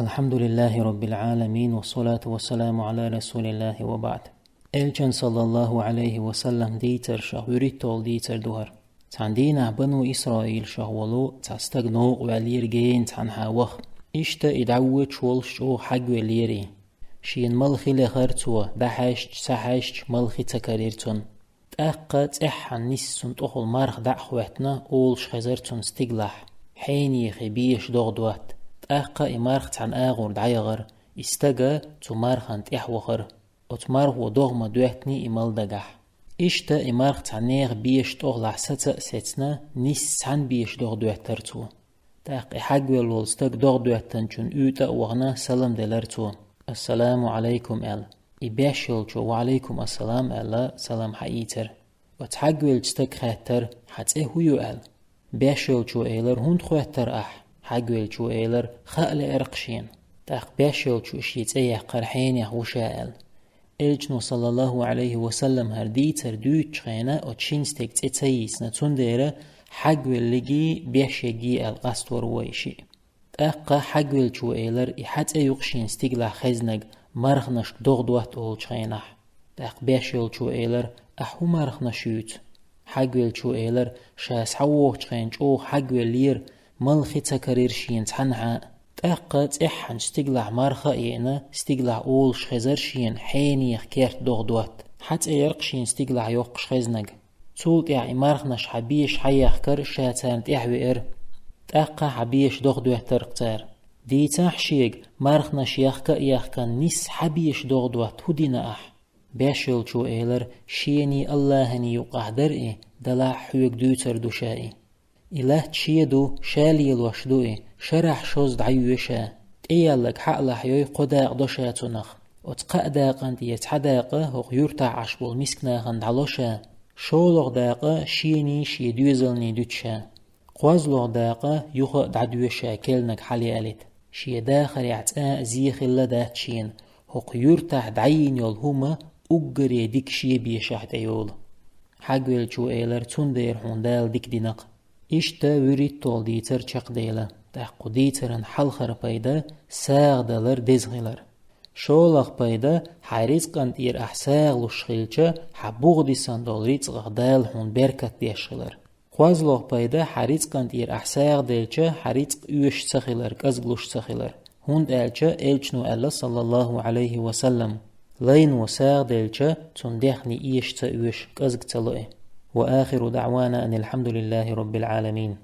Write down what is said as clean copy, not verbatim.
الحمد لله رب العالمين والصلاة والسلام على رسول الله وبعد. Elçin sallallahu aleyhi ve sellem diyter şahürit ol diyter duhar. Tandina banu İsrail şahwalu tastag noq valir gein tanhawakh. İşte idawwech wolsh o hag veliri. Şiin malxi lekhartua dahash sahash malxi takarirtun. تأقت إحن نسون تأخل مرخ دعوتنا أولش خزرتون استقلح حيني خبيش دغدوات تأقا إمارخ عن آغور دعيغر استقا تمارخان تإحوخر وتمارخ ودغم دواتني إمال دقح إشتا إمارخ عن نيغ بيش تغلع ستا ستنا نس عن بيش دغدواترتو تأقا حقوال والستق دغدواتن چون أوتا وغنا سلام دلرتو السلام عليكم أل إباشلچو وعليكم السلام ألا سلام حقيتر وتحقوال جستك خاتر حتى هيو أل باشلچو إيلر هند خواتر أح حقوالچو إيلر خأل إرقشين تاق باشلچو شيت أيه قرحين يخوشا أل إلجنو صلى الله عليه وسلم هرديتر دوچ خينا وچينستك تتايس نتون ديرا حقوال لجي باشيجي القستور ويشي تاقا حقوالچو إيلر إحتى يقشين استقلا خزنق مرخنش دغدوات أول شينح تاق باشلچو إيلر أحو مرخنش يوت حقوالچو إيلر شاس حووخ شينج أو حقوال لير ملخي تكرير شين تحنها تأقت إحن استقلع مرخا إينا استقلع أول شخزر شين حيني يخكيرت دغدوات حتى يرقشين استقلع يوق شخزنق تولت إعي مرخنش حبيش حيخكر شاتانت إحوئر تأقا حبيش دغدوات ترقتار دي تحشيق مرخنش يخكا نس حبيش دغدوات هدينا أح باشلچو إيلر شيني اللهني يقعدر إيه دلع حويق دوتر دوشائي إله تشيدو شالي الوشدوئي شرح شوز دعيوشا تيالك حقلا حيوي قداق دوشاتونخ وتقأداقا يتحداقا هو يرتع عشبول مسكناغن دعلوشا شولغ داقا شيني شيدوزلني دوتشا قوازلغ داقا يخو دعدوشا كيلنك حالي أليت شي داخل يعتاء زيخ اللدا تشين هو يرتع دعين يولهما أقر يديك شي بيشاح ديول حقوالچو إيلر تندير هوندال ديك دينق إشتا وريد طول ديتر چق ديلا تحقو ديترن حلخر بايدا ساغ دالر دزغيلر شولغ بايدا حريزقان دير أحساغ لشخيلچا حبوغ ديسان دول ريزغ دال هون بركت ديشغيلر خوازلغ بايدا حريزقان دير أحساغ ديلچا حريزق اوش سخيلر كزغلوش سخيلر هون دالچا إلچنو ألا صلى الله عليه وسلم لين وساغ ديلچا تندخني إيش تا اوش كزغ تلوئي وآخر دعوانا أن الحمد لله رب العالمين.